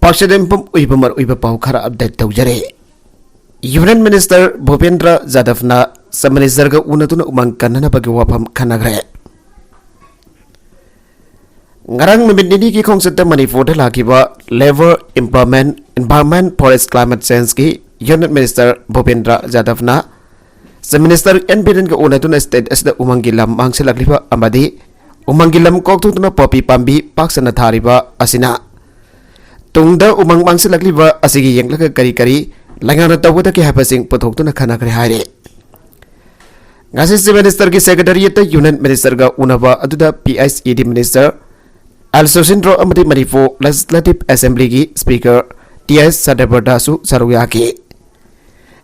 पार्षदेंपम उइबमर उइब पाउ खरा update तौजरे union minister Bhupendra जाधवना सब मिनिस्टर का उन्नतुन उमंग कन्नना बगे वाफम खनग्रे ngarang numit nini ki khongset Manipur da lakiba Labor Employment Environment Forest Climate Change ki Union Minister Bhupendra Jadhav na Sub Minister NBN ka unatuna state asda umangilam mangsilakliba amadi umangilam koktutuna popi pambi paksana thariba asina tungda umang mangsilakliba asigi yenglaka kari kari langana tawda ki hapasing puthokuna khanakre haire ngasi Sub Minister ki Secretariat Union Minister ga unaba aduda PICED Minister Al-Sosindro Amadi Manipur Legislative Assembly ki Speaker T.S. Sadabardasu Saruyaki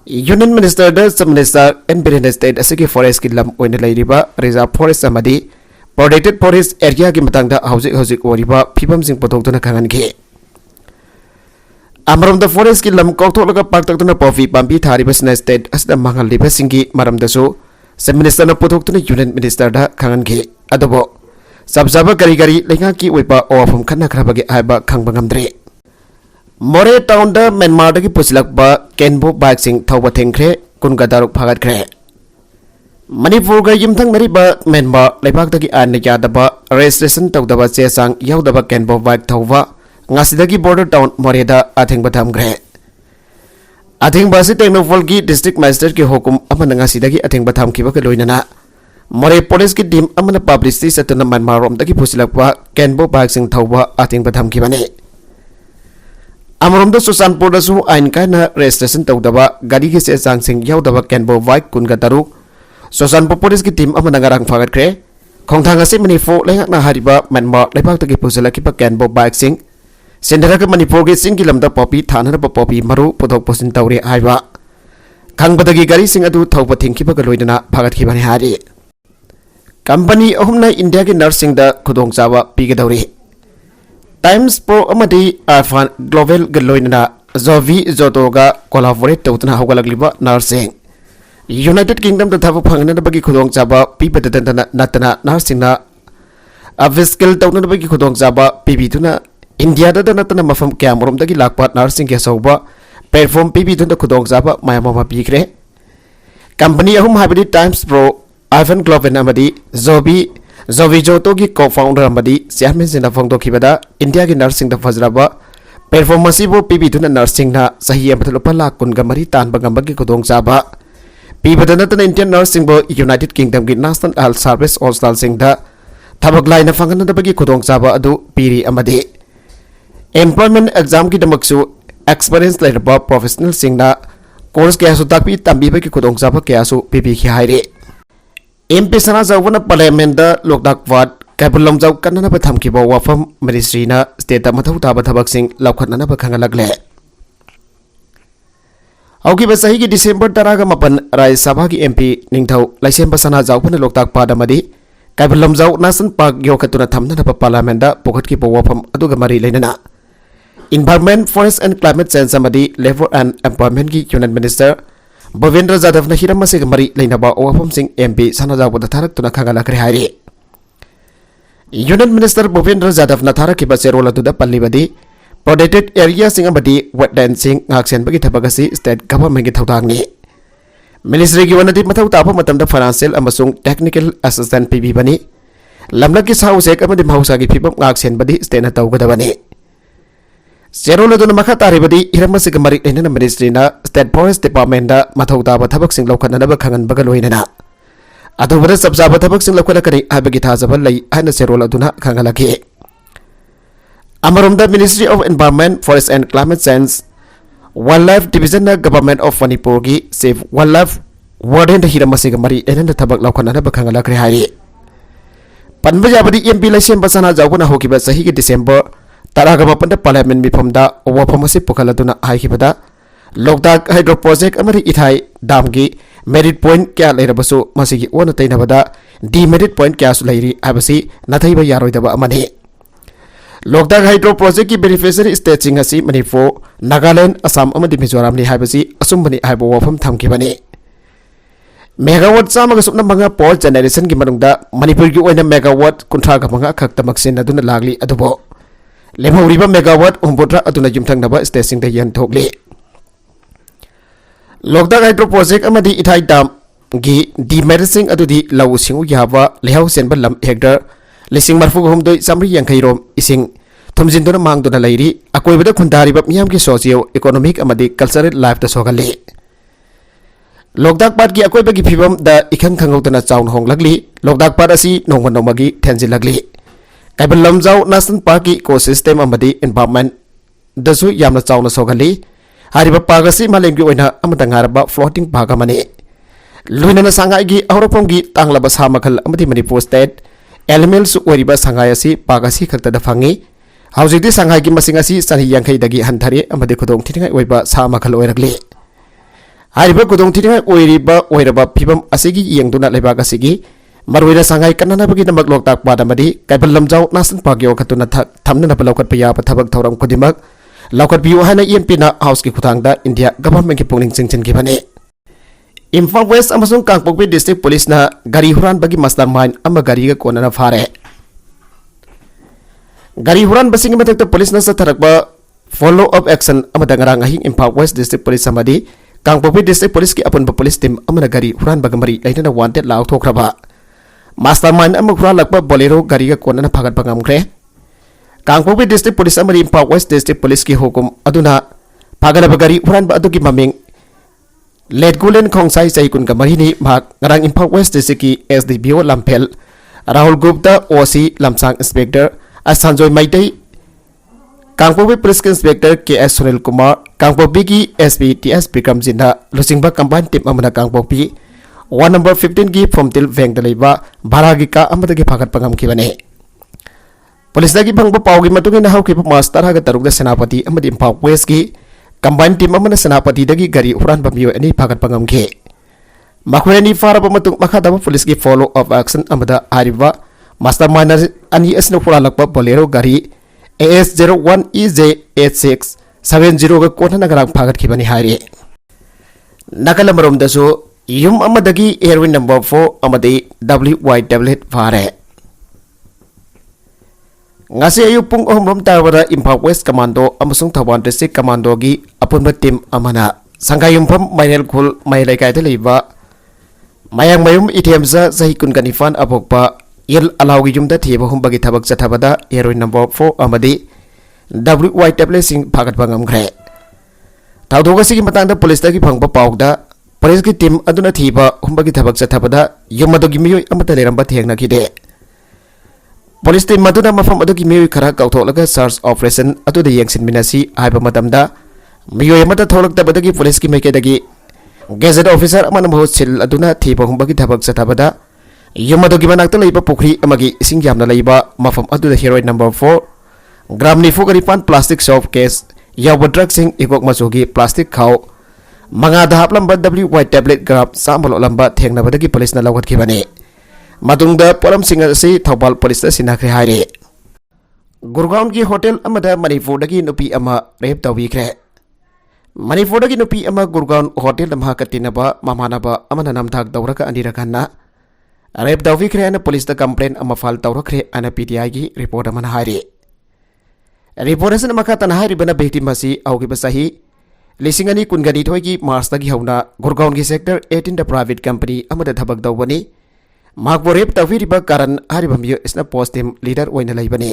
Union Minister da Sub Minister NBN State Asiki Forest ki lam oina lairiba Reserve Forest Amadi Protected Forest Area ki matangda hauzik oriba phibam sing pothokduna khanganki Amaramda Forest ki lam koktholaga paktakduna pofi pambi thariba sina state asda mangal liba singi maramdasu Sub Minister na pothokduna Union Minister da khanganki adobo Sabsaba kari-kari lenga ki wipa ofum khana khrabagi aiba khangbangam-dre More town da Myanmar dagi pusilakba Kenbo bike sing thawba thengkhre kungadaruk phagatkhre Manipur ga yimthang nariba Myanmar leibak dagi an yadaba registration tawdaba chesang yaudaba Kenbo bike thawba ngasidagi border town More da athengba thamkhre Athengba si Technopol ki district magistrate ki hukum amana ngasidagi athengba thamkhiba ka loinana More police ki team amana publicity satuna Myanmar rom dagi pusilakwa Kenbo bike sing thawba ating batham ki bane Amrom da Susanpur da su ain kana registration tawdaba gadi ki se sang sing yaudaba Kenbo bike kunga taruk Susanpur police ki team amana ngarang phagat kre khongthang ase Manipur lengak na hariba Myanmar lebak dagi pusilaki pa Kenbo bike sing sendera ka Manipur ki sing ki lamda popi thana pa popi maru pothok posin tawre aiba khangbadagi gari sing adu thawba thingki pa ka loidana phagat ki bane hari Company ahumna India ki nursing da khudong chawa pigadauri Times Pro amadi Arfan Global galoinana Zovi Zotoga collaborate tawtana hawgalagliba nursing United Kingdom da thabu phangna bagi khudong chawa pibadadana natana nursing na aviskil tawna bagi khudong chawa pibituna India da natana mafam kyamorom dagi lakpa nursing ke sawba platform pibituna khudong chawa mayamama pigre Company ahum habidi Times Pro Ivan Gloven amadi Zovi Joto ki co-founder amadi chairman sina phongdo khibada India ki nursing da fajraba performance bo pibi tuna nursing na sahi amathalo pala kun gamari tan bagam bagi kodong chaba pibadana tan Indian nursing bo United Kingdom ki National Health Service All-Star sing da thabak lai na phangana da bagi kodong chaba adu piri amadi employment exam ki damaksu experience lairaba professional sing na course kya su takpi tambi bagi kodong chaba kya su pibi khi haire MP Sana Zawna Parliament da Lokdak Wat Kaipulom Jaw Kanana Patham Kibo Wafam Ministry na State Mathau Taba Thabak Sing Laukhatna pa khangalagle Auki basahi ki December taraga mapan Rai Sabha ki MP Ningthau Laisem Sana Jaw Pana Lokdak Padamadi Kaipulom Jaw Nasan Park Yokatuna Thamna pa Parliament da Pokhat ki Wafam aduga mari leinana Environment Forest and Climate Change amadi Labor and Employment ki Union Minister Bhupendra Jadhav na hiram masig mari lainaba wafam sing MP sana jaw da tharak tuna khangala kre haire Union Minister Bhupendra Jadhav na tharak ki baserola tu da pallibadi protected area sing amadi wetland sing ngaksen bagi thabagasi state government ki thawtang ni Ministry ki wanati mathau tapa matam da financial amasung technical assistant PB bani lamna ki sau sek amadi mausa ki phibam ngaksen badi state na tawgada bani Serola duna makha taribadi hiramasi kamari lehna ministry na State Forest Department da mathau taba thabak sing laukhatna ba khangan baga loinana adubara sabsaba thabak sing laukhala kani habagi thajaba lai haina serola duna khangalaki Amarom da Ministry of Environment Forest and Climate Change Wildlife Division na Government of Manipur ki Save Wildlife Warden da hiramasi kamari lehna thabak laukhatna ba khangalakri hari Panba jabadi MP Laisem Basana jawna hokiba sahi ki December Taraga mapanda Parliament mifamda wafamasi pokaladuna haikibada Lokdak Hydro Project amari ithai damgi merit point kya leirabasu masigi ona tainabada demerit point kya su leiri abasi nathaiba yaroidaba amani Lokdak Hydro Project ki beneficiary state sing asi Manipur Nagaland Assam amadi Mizoram ni habasi asumbani haibo wafam thamkibani megawatt sama ga supna manga power generation ki manungda Manipur ki oina megawatt kunthra ga manga khakta maksin aduna lagli adubo लेमहौरिबा megawatt 9 अदुना युमथंगनबा स्टेटसिंगदा यनथोकले Loktak hydro project अमदी Ithai dam गी डिमेरिसिंग अदुदी लौ सिंगु याबा लेहाउ सेनबा लम हेक्टर लिसिंग मरफु हमदोय चामरी यांखैरोम इसिंग थुमजिनदुना मांगदुना लैरी अकोइबदा खुंदारिबा मियाम की सोशियो इकोनॉमिक अमदी कल्चरल लाइफ दा सोगले लोकदाक पाट की अकोइबा की फिबम दा इखंग खंगौदना चाउन होंगलगली लोकदाक पाट असि नोंगम नोंगमगी थेंजिलगली काइबल लमजाउ नेशनल पार्क की इकोसिस्टम अमदी एनवायरनमेंट दसु यामना चाउना सोगली हारिबा पार्क असि मालेमगी ओइना अमदा ngaraba फ्लोटिंग पार्क अमने लुइनना सांगाई की औरफोंगी तांगलाबा सा मखल अमदी मणिपुर स्टेट एलिमेंट्स ओरिबा सांगाई असि पार्क असि खक्तदा फंगी हाउजिकदि सांगाई की मसिंग असि सनि यांखैदगी हंथारे अमदी खुदोंग थिनिंगाई ओइबा सा मखल ओइरगले हारिबा खुदोंग थिनिंगाई ओइरिबा ओइरबा फिबम असिगी यंगदुना लेबाग असिगी मरुइना सांगाई कन्नानबगी नमक लोकताक पादमदी काइबल लमजाउ नेशनल पार्क योखतुना थमनना बलौखत याब थबक थौरम खुदिमक लौखत बियो हाना एमपीना हाउस की खुथांगदा इंडिया गवर्नमेंट की पुनिंग चिंचिनकी बने इम्फाल वेस्ट अमसुंग कांगपोकपी डिस्ट्रिक्ट पुलिस ना गाड़ी हुरानबगी मास्टरमाइंड अमा गाड़ी कोनना फारे गाड़ी हुरान बसिंग मथक्ता पुलिस ना सथरकबा फॉलो अप एक्शन अमदा ngarang ahing Imphal west district police अमदी कांगपोकपी डिस्ट्रिक्ट पुलिस की अपन पुलिस टीम अमना गाड़ी हुरान बगमरी लाइना वांटेड लाउ थोखरबा मास्टरमाइंड अमा हुरालकबा बोलेरो गाड़ी कोनना फागत बंगमख्रे कांगपोकपी डिस्ट्रिक्ट पुलिस अमरी इम्फाल वेस्ट डिस्ट्रिक्ट पुलिस की हुकुम अदुना फागलबा गाड़ी हुरान अदुगी ममिंग लेट गुलेन खोंसाई चैकुन का मरीनी भाग ngarang इम्फाल वेस्ट डिस्ट्रिक्ट की एसडीबीओ लमफेल राहुल गुप्ता ओसी लमसांग इंस्पेक्टर असंजोय मैतई कांगपोकपी पुलिस के इंस्पेक्टर के.एस. सुनील कुमार कांगपोकपी की एसपी टी.एस. विक्रम जिन्ना लुसिंगबा कंबाइन टीम अमना कांगपोकपी 1 नंबर 15 की फ्रॉमटिल बैंक दलेबा भारागी का अमदगी फागत पंगम की बने पुलिस दगी भंगबा पावगी मतुगी नहाउकीबा मास्टर हागा तरुगदा सेनापति अमदी इम्फाल वेस्ट की कंबाइन टीम अमना सेनापति दगी गाड़ी हुरान बमियो अनि फागत पंगम के मखोयनी फारबा मतुग मखादबा पुलिस की फॉलो अप एक्शन अमदा हारिबा मास्टरमाइंड अनि असनो हुरालकबा बोलेरो गाड़ी AS01EJ8670 गा कोना नगरांग फागत की बनी हारे नकल मरोमदसो युम अमदगी हेरोइन नंबर 4 अमदी WY tablet फारे ngasi ayu pung ohrom tawara Imphal West Commando amasung Thawban District Commando gi apunba team amana sangayum pham mainel khul mailai kai thaliba mayang mayum ithemza zahi kun kanifan abokpa yel alawgi yumda thiba humbagi thabak chathabada heroin number 4 amadi WY tablet sing phagat bangam khre tawdoga sigi matangda police dagi phangba pawda police ki team aduna thiba humbagi thabak chathabada yumadogi miyoi amata leramba thengna kide police team मधुना मफम अदुगी मियोय खरा कौथोलगा search operation अदुदा यंगसिनमिनासी आइबा मतमदा मियोय मता थोलक्तबदगी police की मैकेदगी gazette officer अमन बहुत सिल अदुना थीबा हुंबगी थबक चथाबदा यमदुगी मनाक्ता लैबा पुखरी अमगी इसिंग यामना लैबा मफम अदुदा हेरोइन नंबर 4 ग्राम निफु गरिपान प्लास्टिक सॉफ्ट केस याव ड्रग सिंग इकोक मसुगी प्लास्टिक खाओ मंगा दहापलंबा WY tablet ग्राम सामलो लंबा थेंगनबदगी पुलिस ना लौगत की बने मदुंगदा पोलम सिंगर से थौबाल पुलिस सिनाखरे हारे गुरगांव की होटल अमदा मणिपुरदगी नुपी अमा रेप तौबिख्रे मणिपुरदगी नुपी अमा गुरगांव होटल दमहा कतिनबा ममानबा अमना नमथाक दौरका अनिरकन्ना रेप तौबिख्रे अन पुलिस दा कंप्लेन अमा फाइल तौरख्रे अन PTI की रिपोर्ट अमन हारे रिपोर्ट असन मखा तना हारिबना victim असी औगिबा सही लिसिंगनी कुनगनी थोइगी मार्च दगी हौना गुरगांव की सेक्टर 18 दा प्राइवेट कंपनी अमदा थबक दौबनी मागबो रेप तौफिरिबा कारण हारिबा मियो इसना post team leader ओइना लैबने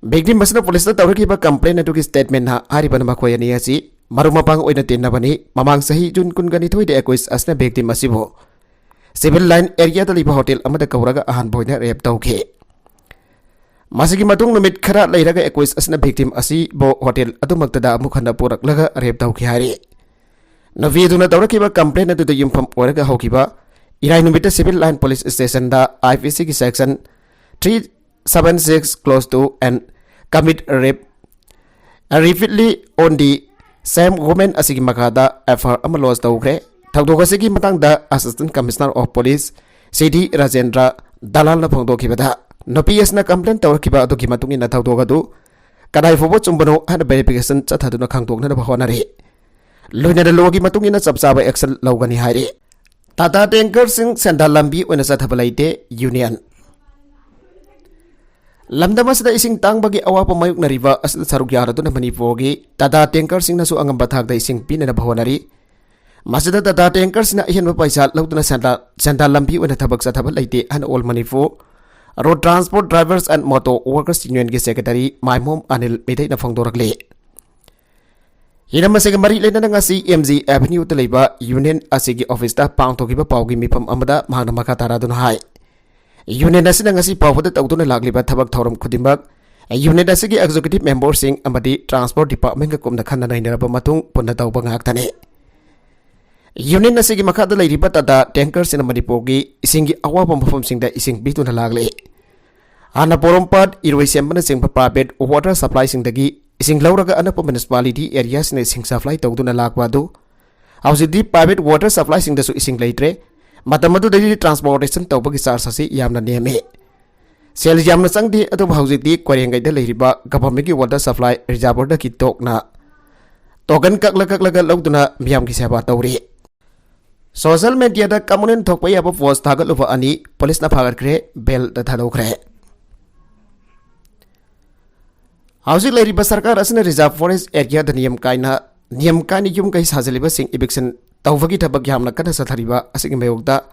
victim मसना police दा तौरकिबा कंप्लेन अदुगी स्टेटमेंट ना हारिबा मखोयनी असि मरुमपांग ओइना तेनबनी ममांग सही जुन कुनगनी थोइदे 21 असना victim असिबो सिविल लाइन एरिया दा लिबा होटल अमदा कौरगा अहान बोइना रेप तौखे मासिगी मतुंग नुमित खरा लैरगा 21 असना victim असि बो होटल अदुमक्तदा मुखना पुरकलगा रेप तौखे हारे नवी दुना तौरकिबा कंप्लेन अदुदा युमफम ओरगा हौकिबा इराई नुमित सिविल लाइन पुलिस स्टेशन दा IPC की section 376 close to and commit rape repeatedly on the same woman asigi makada FR amalos tawkre thawdoga sigi matangda assistant commissioner of police CD Rajendra Dalal na phongdokibada nopies na complaint tawkiba adugi matungi na thawdoga du kadai fobo chumbano hana verification chathaduna khangdokna na bahonare loina da logi matungi na chapchaba action lawgani haire Tata Tanker Singh Senda Lambi when a Satabalaite Union lamdamasda ising tangbagi awapa mayuk nariba asda saruk yaraduna Manipurgi Tata tanker sing nasu angam bathagda ising pinana bhawanari masada Tata tanker sina ihenba paisa lautuna santa lampi wana thabak sa thabal laite an all Manipur Road Transport Drivers and Motor Workers Union gi Secretary Maimom Anil Medai na phongdorakle Hinama mari lena ngasi MG Avenue Talaiba Union asigi office ta pangthokiba pawgi mipam amada mahna makha taraduna hai Union asina ngasi pawda tawduna lagliba thabak thoram khudimak Union asigi executive member sing amadi transport department ka kumna khanna nainaraba matung punna tawba ngak tane Union asigi makhada lairiba tada tanker sina Manipurgi isingi awapa mafam singda ising bituna lagle Ana Porompat iroi sembana sing private water supply singdagi ising lauraga anapa municipality areas ne sing supply tawduna lakwa Hausidi private water supply singdasu ising leitre matamadu dagi transportation tawbagi charge asi yamna neme sel yamna sangdi adu hausidi kwarengai da leiriba government ki water supply reservoir da ki tokna token kakla lauduna miyam ki seba tawri social media da kamunen thokpai aba post thagal uba ani police na phagar kre bel da thalokre Housing Lady Sarkar as a reserve forest area the Niam Kaini Yum Kai Hazaliba sing eviction Tavagita Bagyamna Kata Satariba as in Mayogda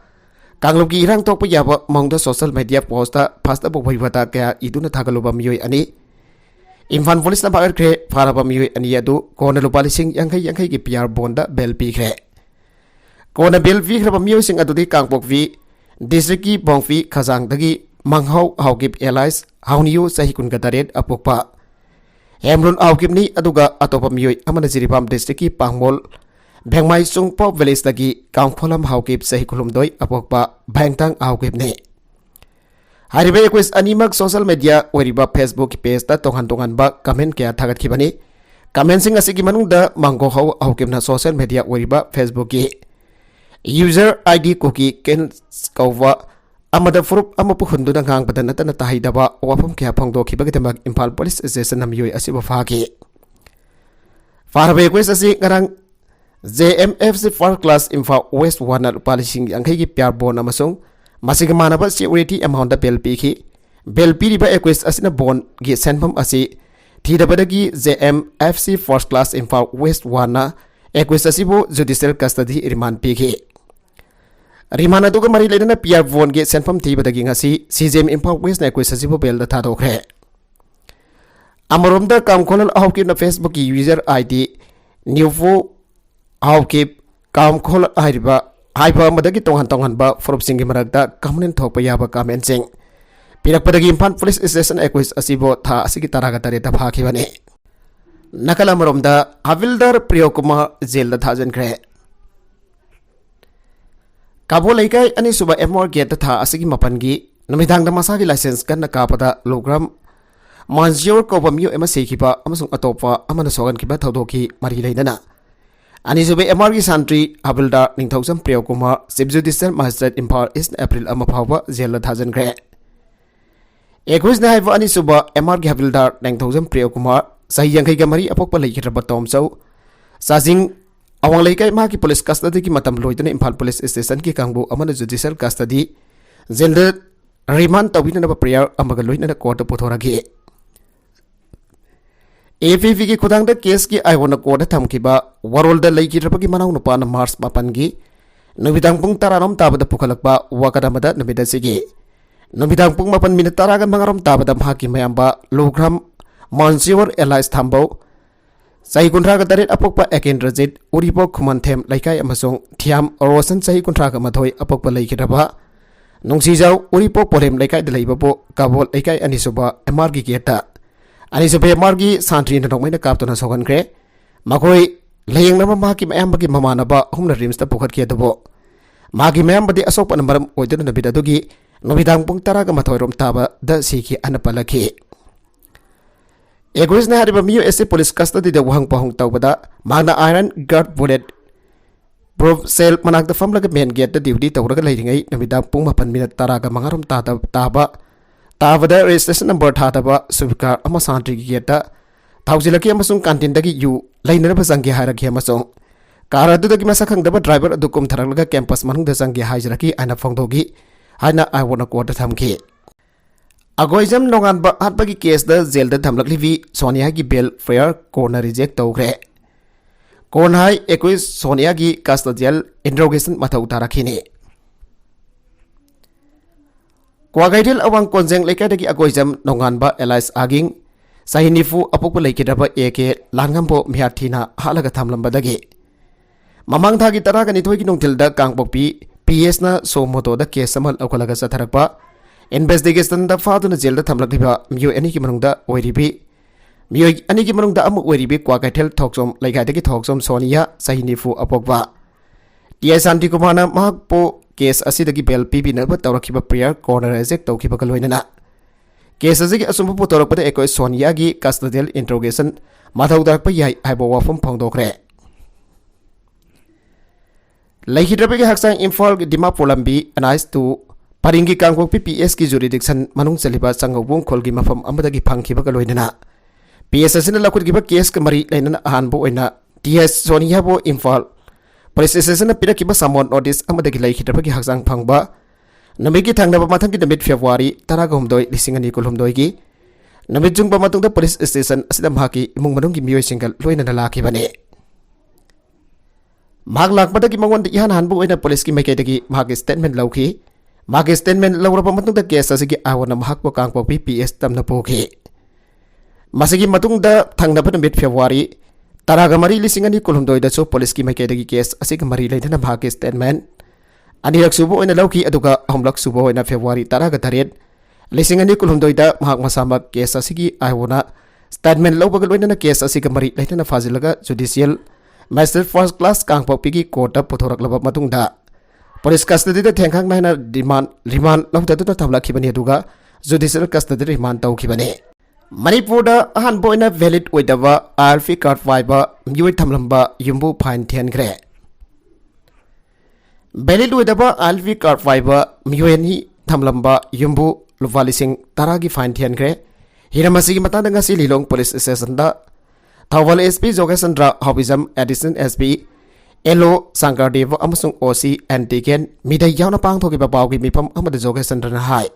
Kangluki Rang Topayaba among the social media poster pasta Bovata Kaya Iduna Tagaloba Mui Ani Infant Police Nabar Kre Faraba Mui Aniadu Kona Lupalising Yankai PR Bonda Bel Pigre Kona Bel Vigraba Musing Adudi Kangpok V Distriki Bongfi Kazang Dagi Manghau Haugip Allies Hauniu Sahikun Gataret Apokpa Hemrun Aukipni aduga atopa miyoi amana Jiribam district ki Pangmol Bengmai Sungpo village lagi Kangpholam Haukip sahikulum doi apokpa Bangtang Aukipni Haribe quiz animak social media weriba Facebook page ta tongan ba comment kya thagat khibani comment sing asigi manungda mango hau Aukipna social media weriba Facebook ki user ID cookie ken kawwa Amada Furup Amapu Hunduna Gang Badanata Tahidaba Wapum Kia Pongdo Kibagamak Impal Police Station Namui Asibafaki Farbe Quest Asi Garang JMFC First Class Infa West Warner Polishing Yankagi Piar Bon Amasung Masigamanaba Security Amount the Bel Piki Bel Piriba Equest Asina Bon Gi Senpum Asi Tidabadagi JMFC First Class Infa West Warner Equest Asibo Judicial Custody Riman Piki Rimana duga mari ledana PR Von ge senfam thi badagi ngasi CJM Imphal West na quiz asibo bel da thadokre Amarom da kamkholal ahawki na Facebook ki user ID newfo ahawki kamkhol hariba haiba madagi tongan ba forum singi marakda kamunen thokpa yaba comment sing pirak padagi Imphal Police Station quiz asibo tha asigi taraga tare da phaki bane nakala amarom da Havildar Priyokumar jail da thajan kre Kabo Laikai ani suba MR gate tha asigi mapangi namidang da masagi license kan na kapada logram Manjor ko pamyo ema sekiba amasung atopa amana sogan kiba thodoki mari leidana ani suba MR gi santri Havilda Ningthausam Priyokumar Chief Judicial Magistrate Imphal East April ama phawba jail la thajan gre Equis na haiba ani suba MR gi Havilda Ningthausam Priyokumar sahi yangai ga mari apokpa leikiraba tomsau sajing Awang laikai maki police custody ki matam loitana Imphal Police Station ki kangbu amana judicial custody zelde remand tawina na prayer amaga loitana court pothoragi AFV ki khudang da case ki aiwona court thamki ba warol da laiki rabagi manau no pan March mapan gi nobidang pung taranom tabada pukhalakba wakadamada nobida sigi nobidang pung mapan minute taragan mangarom tabada maki mayamba logram Monsignor Elias Thambau Sahi kuntraga tarit apokpa Ekendrajit Uripok Kumanthem Laikai Amasung Thiam Rosan Sahi kuntraga Mathoi apokpa Laikiraba Nungsijau Uripok Polem Laikai Dalaibapo Kabol Laikai Anisuba Emargi Kieta Anisuba Emargi Santri Nokmaina Kaptona Sogan Kre Makoi Layang Nama Maki Mayambaki Mamanaba Humna Rims the Pukat Kietabo Maki Mayambadi Asok Panamaram Oidun Nabidadugi Nobidang Pung Taraga Mathoirom Taba Da Siki Anapalaki Equis na hariba MUSC police custody da wahang pahong tawbada magna iron guard bullet proof cell manak da famlaga main gate da duty tawraga leiringai namidang pung mapan minute taraga mangarom tabada registration number thadaba subikar ama santri gi gate da thawjilaki amasung kantin dagi yu lainaraba jangge haraki amasung car adudagi masakhang daba driver adukum tharaglaga campus manung da jangge haijraki ana phongdogi ana I wanna quote thamki Agoijam Nonganba हाटबगी केसदा जेलदा थमलकलिबी सोनिया की bail prayer कोर्टना reject तौग्रे court high एकुइस सोनिया की custodial interrogation मथौ तारखिने क्वागाइथिल अवांग कोंजेंग लेकादगी अगोइजम नोंगानबा एलाइस आगिंग सहिनिफु अपोप लेकिदबा एके लांगंबो मियाथिना हालगा थमलंबदगी ममांग थागी तरागनि थोइगी नोंथिलदा कांगपोपी पीएसना सोमोतोदा केस अमल अखलगा सथरकपा इन्वेस्टिगेशन दा फादुना जेल थमलकलिबा मियो एनी की मनुंगदा ओइरिबी मियो एनी की मनुंगदा अमु ओइरिबी क्वागाइथिल थोकसोम लेगाइदगी थोकसोम सोनिया सहिनिफु अपोकबा टीआई शांति कुमारना महकपो केस असिदगी बेल पीबीनबा तौरखिबा प्रेयर कोर्नर रिजेक्ट तौखिबा लोइनना केस असिगी असुंबु पुतोरकपदा एकोइ सोनिया की कस्टडियल इंट्रोगेशन मथौ तारकपा याइ हाइबो वाफम फोंदोखरे लेखिद्रबगी हक्सांग इम्फाल दिमापुर लंबी अनाइस टू परिंगी कांगपोपी पीएस की जुरिडिक्शन मनुंग चलिबा संगौबुंग खोलगी मफम अमदगी फंखिबा लोइनना पीएस असिना लखुदगिबा केस का मरी लेनना अहानबो ओइना टीएस सोनिया बो इम्फाल पुलिस स्टेशन पिरकिबा समन नोटिस अमदगी लेखिद्रबगी हक्सांग फंगबा नमिगी थांगनबा मथंगी नमित फेब्रुवारी 19 की नमित जुंगबा मतुंगदा पुलिस स्टेशन असिदा माकी इमुंग मनुंगी मियोइसिंगल लोइनना लाखिबने माग लाखबदगी मंगोंद इहान हानबो ओइना पुलिस की मैकेदगी मागी स्टेटमेंट लौखि मागी स्टेटमेंट लौरबा मतुंगदा केस असिगी आवना महकपो कांगपोपी पीएस तमना पोखि मसिगी मतुंगदा थांगनबा नमित फेब्रुवारी 13 पुलिस की मैकेदगी केस असिग मरी लेना मागी स्टेटमेंट अनिरक सुबो ओइना लौखि अदुगा अहमलक सुबो ओइना फेब्रुवारी 13 महक मसामक केस असिगी आवना स्टेटमेंट लौबगा लोइना केस असिग मरी लेना फाजिलगा judicial magistrate first class Kangpokpi की कोर्ट पुथोरकलबा मतुंगदा पुलिस कस्टडी थेंखांग नायना रिमांड लौददुना थमलखिबने अदुगा जुडिशियल कस्टडी रिमांड तौखिबने मणिपुर अहानबो ओइना वैलिड ओइदबा आरफी कार्ड वाइबा मियोइ थमलंबा युम्बु फाइन थेनग्रे वैलिड ओइदबा आरफी कार्ड वाइबा मियोइनी थमलंबा युम्बु लुपा 10,000 की फाइन थेनग्रे हिरमसिगी मतांदा ngasi लिलोंग पुलिस स्टेशन दा Thoubal SP Jogeshchandra Haobijam additional SP एलो संकरदेव अमसुंग ओसी एंटीगेन मिदै यावना पांगथोकिबा पावगी मिफम अमद जोगेशंद्रना हाय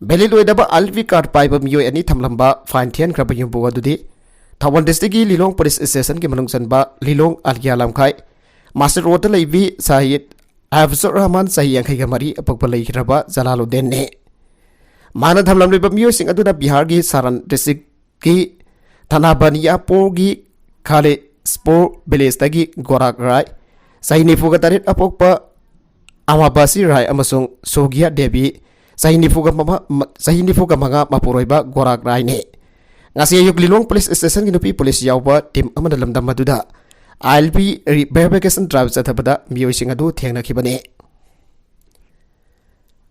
बेलिड ओइदबा आलवी कार्ड पाइबा मियो एनी थमलंबा फाइन थियन क्रब युम्बु अदुदी थौबल डिस्ट्रिक्ट की लिलोंग पुलिस स्टेशन की मनुंग चनबा लिलोंग अलगिया लमखाई मास्टर रोड लैबी साहिद अफसर रहमान सही यांखैगा मरी अपकबा लैखिरबा जलालुद्दीन ने माना थमलंबा मियो सिंग अदुना बिहार की सारण डिस्ट्रिक्ट की थानाबानियापुर की खाले स्पोर विलेज तगी गोराक राय सहीनिफुगा तरेट अपोकपा अमाबासी राय अमसुंग सोगिया देवी सहीनिफुगा मंगा मपुरोइबा गोराक राय ने ngasi ayuk Lilong police station की नुपी पुलिस यावबा टीम अमदा लमदम मदुदा आईएलपी वेरिफिकेशन ड्राइव चथबदा मियोइसिंग अदु थेंगनखिबने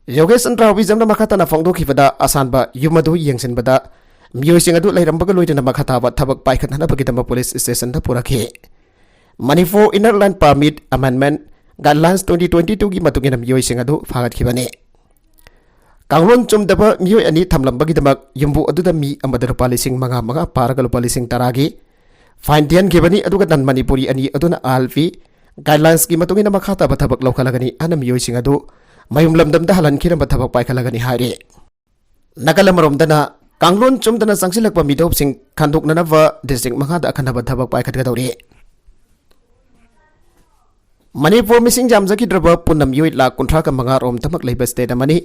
योगेशन ड्राइविजमना मखातना फोंदोखिबदा असानबा युमदु यंगसिनबदा मियोइसिंग अदु लैरंबगा लोइदना मखाताबा थबक पाइखतनबगिदम पुलिस स्टेशन दा पुरखे Manipur inner line permit amendment guidelines 2022 की मतुगिना मियोइसिंग अदु फागतखिबने कांगलोन चुमदबा मियोइ अनि थमलंबगिदमक युम्बु अदुदा मी अमदर पालिसिंग मंगा पारगा पालिसिंग तरागी फाइन थियन खिबनी अदुगा नन मणिपुरी अनि अदुना आलफी गाइडलाइंस की मतुगिना मखाताबा थबक लौखलगनी अना मियोइसिंग अदु मयुम लमदमदा हलनखिरबा थबक पाइखलगनी हारे नकलमरोमदना कांगलोन चुमदना संगसिलकपा मिदोपसिंग खानदोकननबा डिस्ट्रिक्ट मखादा अखनबा थबक पाइखतगदौरी मणिपुर मिसिंग जामजखिद्रबा पुनम योइ लाख 35 रोम तमक लेबा स्टेट अमनी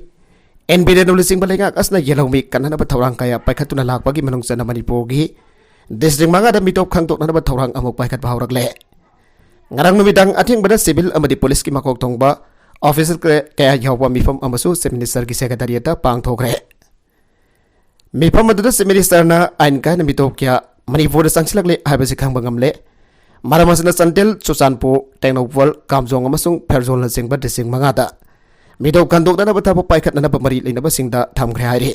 एनबीडब्ल्यूसिंग बलेगा असना येलौमी कन्ननबा थौरांग कया पाइखतुना लाखबगी मनुंगचना मणिपुर की डिस्ट्रिक्ट मखादा मिदोप खांदोकननबा थौरांग अमुक पाइखत भावरकले ngarang numitang athingba civil amadi police ki makok thongba officer kaya yawba mifam amasu chief minister ki secretariat ta pangthokre mifam adu chief minister na ain ka na mitop kya manipur da sangsilakle haibasi khangba ngamle maramasna santel susanpur tengnopwal kamjong amasung pherjol na singba district manga da mitop kandok na ba thapa paikhat na ba mari leina ba singda thamkhre haire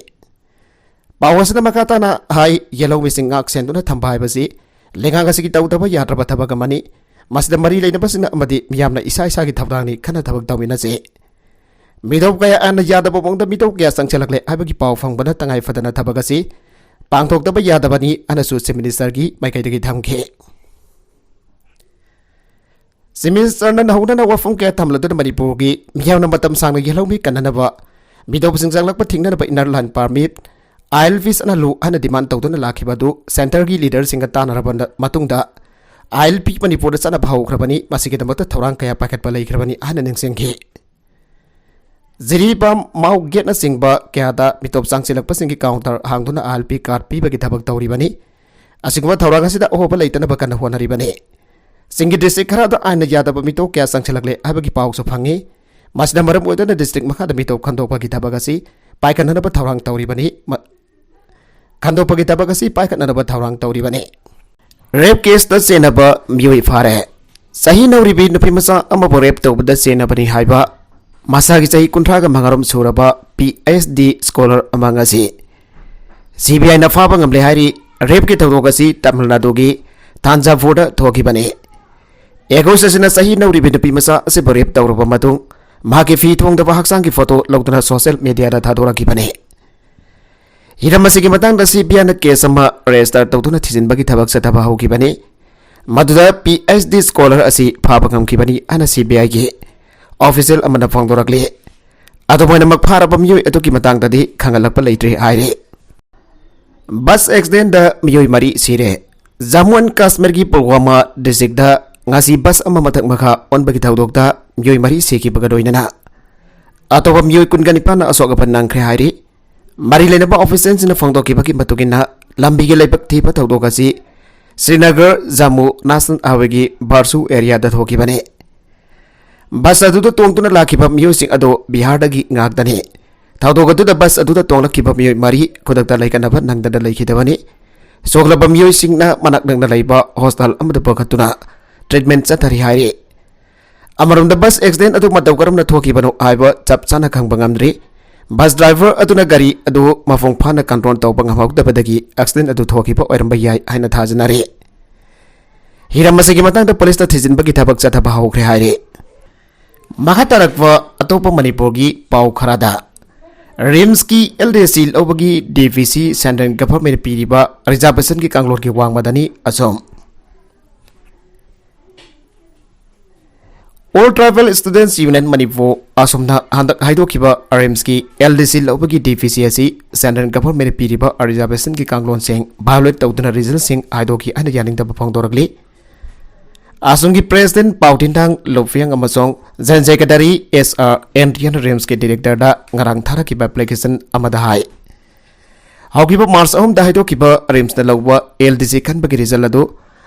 pawasna makata na hai yellow missing ngak senduna thamba haibasi lenga ga sigi tau taba yatra ba thaba gamani masda mari leina ba sina amadi miyamna isa isa gi thabdani khana thabak tawina che midop kaya an yada ba bongda mitop kya sangchalakle haibagi paw fangbana tangai fadana thabaga si pangthok da ba yada bani anasu chief minister gi maikai dagi thamkhe chief minister na hawna na wafung kya thamla da manipur gi miyamna matam sangna yellow mi kanana ba ꯃꯤꯇꯧꯕꯁꯤꯡ ꯆꯪꯂꯛꯄ ꯊꯤꯡꯅꯅꯕ inner line permit IL-Fees ꯑꯅ ꯂꯨ ꯍꯥꯏꯅ ꯗꯤꯃꯥꯟ ꯇꯧꯗꯨꯅ ꯂꯥꯛꯈꯤꯕ ꯑꯗꯨ ꯁꯦꯟꯇꯔꯒꯤ ꯂꯤꯗꯔꯁꯤꯡꯒ ꯇꯥꯟꯅꯔꯕ ꯃꯇꯨꯡꯗ IL-P ꯃꯅꯤꯄꯨꯔꯗ ꯆꯠꯅꯕ ꯍꯧꯈ꯭ꯔꯕꯅꯤ ꯃꯁꯤꯒꯤꯗꯃꯛꯇ ꯊꯧꯔꯥꯡ ꯀꯌꯥ ꯄꯥꯏꯈꯠꯄ ꯂꯩꯈ꯭ꯔꯕꯅꯤ ꯍꯥꯏꯅ ꯅꯤꯡꯁꯤꯡꯈꯤ ꯖꯤꯔꯤꯕꯥꯝ ꯃꯥꯎ ꯒꯦꯠꯅꯆꯤꯡꯕ ꯀꯌꯥꯗ ꯃꯤꯇꯣꯞ ꯆꯪꯁꯤꯜꯂꯛꯄꯁꯤꯡꯒꯤ ꯀꯥꯎꯟꯇꯔ ꯍꯥꯡꯗꯨꯅ IL-P ꯀꯥꯔꯗ ꯄꯤꯕꯒꯤ ꯊꯕꯛ ꯇꯧꯔꯤꯕꯅꯤ ꯑꯁꯤꯒꯨꯝꯕ ꯊꯧꯔꯥꯡ ꯑꯁꯤꯗ ꯑꯍꯣꯕ ꯂꯩꯇꯅꯕ ꯀꯟꯅ ꯍꯣꯠꯅꯔꯤꯕꯅꯤ ꯆꯤꯡꯒꯤ ꯗꯤꯁꯇ꯭ꯔꯤꯛ ꯈꯔꯗ ꯑꯥꯏꯟꯅ ꯌꯥꯗꯕ ꯃꯤꯇꯣꯞ ꯀꯌꯥ ꯆꯪꯁꯤꯜꯂꯛꯂꯦ ꯍꯥꯏꯕꯒꯤ ꯄꯥꯎꯁꯨ ꯐꯪꯉꯤ ꯃꯁꯤꯅ ꯃꯔꯝ ꯑꯣꯏꯗꯨꯅ ꯗꯤꯁꯇ꯭ꯔꯤꯛ ꯃꯈꯥꯗ ꯃꯤꯇꯣꯞ ꯈꯟꯗꯣꯛꯄꯒꯤ ꯊꯕꯛ ꯑꯁꯤ ꯄꯥꯏꯈꯠꯅꯅꯕ ꯊꯧꯔꯥꯡ ꯇꯧꯔꯤꯕꯅꯤ ꯈꯟꯗꯣꯛꯄꯒꯤ ꯊꯕꯛ ꯑꯁꯤ ꯄꯥꯏꯈꯠꯅꯅꯕ ꯊꯧꯔꯥꯡ ꯇꯧꯔꯤꯕꯅꯤ ꯔꯦꯞ केसꯇ ꯆꯦꯟꯅꯕ ꯃꯤꯑꯣꯏ ꯐꯥꯔꯦ ꯆꯍꯤ ꯅꯧꯔꯤꯕꯤ ꯅꯨꯄꯤꯃꯆꯥ ꯑꯃꯕꯨ ꯔꯦꯞ ꯇꯧꯕꯗ ꯆꯦꯟꯅꯕꯅꯤ ꯍꯥꯏꯕ ꯃꯁꯥꯒꯤ ꯆꯍꯤ 35 ꯁꯨꯔꯕ PhD ꯁ꯭ꯀꯣꯂꯔ ꯑꯃ ꯉꯁꯤ CBIꯅ ꯐꯥꯕ ꯉꯝꯂꯦ ꯍꯥꯏꯔꯤ ꯔꯦꯞꯀꯤ ꯊꯧꯗꯣꯛ ꯑꯁꯤ ꯇꯥꯃꯤꯜ ꯅꯥꯗꯨꯒꯤ ꯊꯥꯟꯖꯥꯚꯨꯔꯗ ꯊꯣꯛꯈꯤꯕꯅꯤ ꯑꯦꯒꯣꯁ ꯑꯁꯤꯅ ꯆꯍꯤ ꯅꯧꯔꯤꯕꯤ ꯅꯨꯄꯤꯃꯆꯥ ꯑꯁꯤꯕꯨ ꯔꯦꯞ ꯇꯧꯔꯕ ꯃꯇꯨꯡ ꯃꯍꯥꯛꯀꯤ ꯐꯤ ꯊꯣꯡꯗꯕ ꯍꯛꯆꯥꯡꯒꯤ ꯐꯣꯇꯣ ꯂꯧꯗꯨꯅ ꯁꯣꯁꯤꯌꯦꯜ ꯃꯤꯗꯤꯌꯥꯗ ꯊꯥꯗꯣꯔꯛꯈꯤꯕꯅꯤ हिरम असिगी मतंगदा CBI केस अमा रजिस्टर तौदुना थिजिनबगी थबक चथबा हौखिबनी मदुदा PhD स्कॉलर असि फाबा ngमखिबनी अना CBI गी ऑफिशियल अमना फोंदोरकले अदोबोयना मक फारबा मियोय अदुकी मतंगददी खंगलकपा लेत्रे हायरे बस एक्सीडेंट दा मियोय मरी सिरे जम्मू एंड कश्मीर की पुलवामा डिस्ट्रिक्ट दा ngasi बस अमा मथक मखा ओनबगी थौदोकदा मियोय मरी सेखिबगा दोइनना अतोबा मियोय कुनगनिपाना असोगपन नंखरे हायरे मरी लेनबा ऑफिसर्सना फोंदोकिबगी मतुगिना लंबीगे लेबक थीबा थौदोकसी श्रीनगर जम्मू नेशनल हाईवेगी बारसू एरिया दा थोकिबने बस अदुदा तोंगतुना लाखिबा मियोसिंग अदो बिहारदगी ngakdani थौदोक अदुदा बस अदुदा तोंगलखिबा मियोय मरी खुदकता लैकनबा नंगददा लैखिदबनी सोगलबा मियोसिंगना मनक नंगना लैबा हॉस्पिटल अमदा पखतुना ट्रीटमेंट चथरी हायरे अमरुंदा बस एक्सीडेंट अदु मतौ करमना थोकिबनो आइबा चप चाना खंगबा ngamdri बस ड्राइवर अदुना गाड़ी अदु मफोंग फाना कंट्रोल तौबा ngamhawdabadagi एक्सीडेंट अदु थोकिबा ओइरंबा याय हाइना थाजनारे हिरम मसिगी मतंगदा पुलिस ता थिजिनबगी थबक चथबा हौख्रे हायरे मखा तरकवा अतोपा मणिपुर की पाउ खरादा रिम्स की LDC लौबगी DVC सेंट्रल गवर्नमेंट पीरिबा रिजर्वेशन की कांगलोर की वांगमदनी असोम All Tribal Students Union Manipur asomna handak haidokiba RMS की LDC लौबगी DVC asi सेंट्रल गवर्नमेंट पीरिबा रिजर्वेशन की कांगलोन सिंग वायोलेट तौदुना रिजल्ट सिंग haidoki ana yaning da phongdoragli Assam की प्रेसिडेंट पाउटिनथांग लोफियांग अमसोंग जेन सेक्रेटरी SR एंट्रियन रिम्स के डायरेक्टर दा ngarang tharakiba application amada hai haukiba March अहम दा haidokiba RIMS na lawwa LDC khanbagi result adu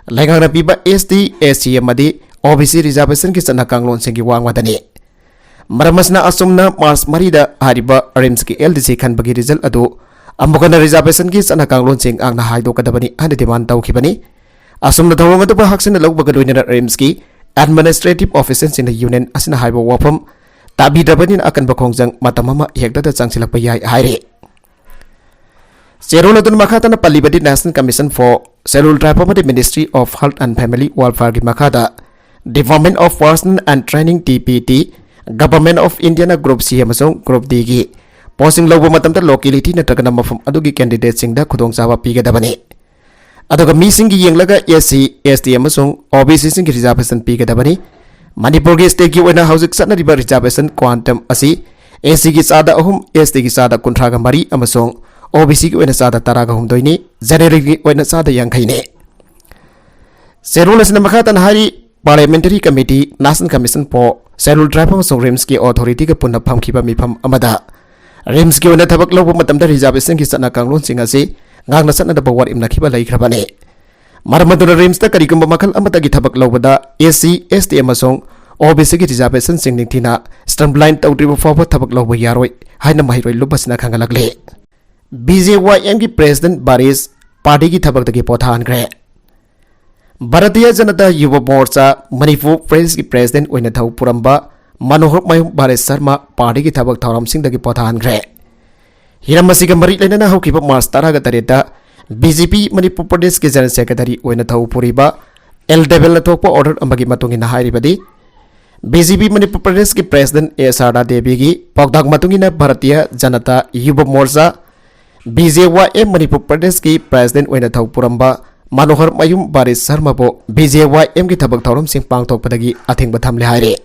laingangna piba ST SC amadi OBC reservation की चना कांगलोन सिंगी वांगवादनी मरमसना असुमना मार्च मरीदा हारिबा रिम्स की LDC खनबगी रिजल्ट अदु अमुकना रिजर्वेशन की चना कांगलोन सिंग आंगना हाइदोकदबनी हाने डिमांड तौखिबनी असुमना थौंग अदुबा हक्सिना लौबगा लोइना रिम्स की एडमिनिस्ट्रेटिव ऑफिसर्स इन यूनियन असना हाइबा वाफम ताबिदबनिन अकनबा खोंजंग मतममा हेक्टदा चंगसिलकपा याय हायरे चेरोल अदुन मखातना पल्लीबदी national commission for scheduled tribe of the ministry of health and family welfare की मखादा department of personnel and training DPT government of India group C अमसोंग ग्रुप D की पोस्टिंग लौबा मतमदा लोकेलिटी नत्रगना मफम अदुगी कैंडिडेट सिंगदा खुदोंगचाबा पीगदबनी अदुगा मीसिंग की येंगलगा SC ST अमसोंग OBC सिंग रिजर्वेशन पीगदबनी मणिपुर की स्टेट की ओइना हौजिक सनरिबा रिजर्वेशन क्वांटम असि SC की चादा अहुम ST की चादा 53 अमसोंग OBC की ओइना चादा 13 नि जनरल की ओइना चादा 50 ने सेरोल असना मखातन हारी parliamentary committee national commission for scheduled tribe अमसोंग रिम्स की अथॉरिटी के पुनः फमखिबा मिफम अमदा रिम्स की ओइना थबक लौबा मतमदा रिजर्वेशन की चना कांगलोन सिंग असि ngang na sanna da bawar imna khiba laikhrabane marmadura rims ta karigumba makhal amata gi thabak lawbada SC ST amasong OBC gi reservation sing ningthina streamline tawdriba fawba thabak lawba yaroi haina mahiroi lubasna khangalakle BJYM की president बारिश party की थबक दगी पोथान grey Bharatiya Janata Yuva Morcha Manipur press की president ओइना थौ पुरंबा मनोहर मयूम बारिश Sharma party की थबक थौराम Singh दगी पोथान grey Hiram असिगा मरी लेना हौकिबा मार्च 13 BJP Manipur प्रदेश के जनरल सेक्रेटरी ओइना थौ पुरिबा LDL थोकपा ऑर्डर अमगी मतुंगिना हारिबदी BJP मणिपुर प्रदेश की प्रेसिडेंट SR देवी की पौगदाग मतुंगिना भारतीय जनता युवा मोर्चा BJYM मणिपुर प्रदेश की प्रेसिडेंट ओइना थौ पुरंबा मनोहर मयूम बारिश शर्मा बो BJYM की थबक थौरम सिंह पांगथोकपदगी अथिंगबा थमले हायरे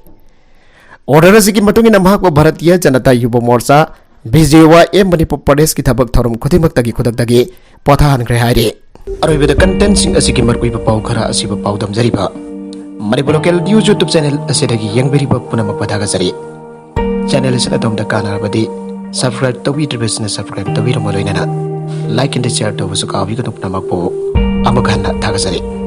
order असिगी मतुंगिना महाकवा Bharatiya Janata Yuva Morcha BJYM Manipur Pradesh ki thabak thorum khudimактagi khudakdagi pothahankhre haire aroibada content sing asigi markuiba pau khara asiba pau damjariba Manipur local news YouTube channel asidagi yangberiba punamak padhagasari channel asina domda kanarabadi subscribe tawidribesna subscribe tawiramo loinana like and share tawusu kawi kanupnamak po amakhana thagasari